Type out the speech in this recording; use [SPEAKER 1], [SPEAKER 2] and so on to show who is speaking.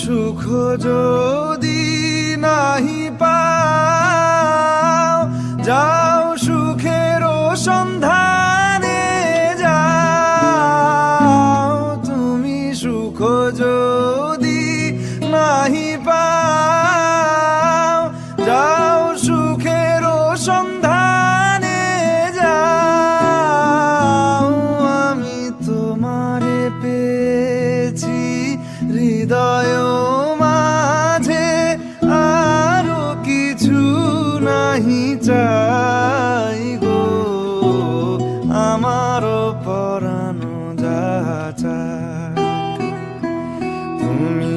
[SPEAKER 1] সুখ যদি নাহি পাও, যাও সুখের সন্ধানে যাও। তুমি সুখ যদি নাহি পাও, যাও সুখের সন্ধানে যাও। আমি তোমারে পেয়েছি হৃদয় মাঝে, আরো কিছু নাহি চাই গো। আমার পরানো যা চায়, তুমি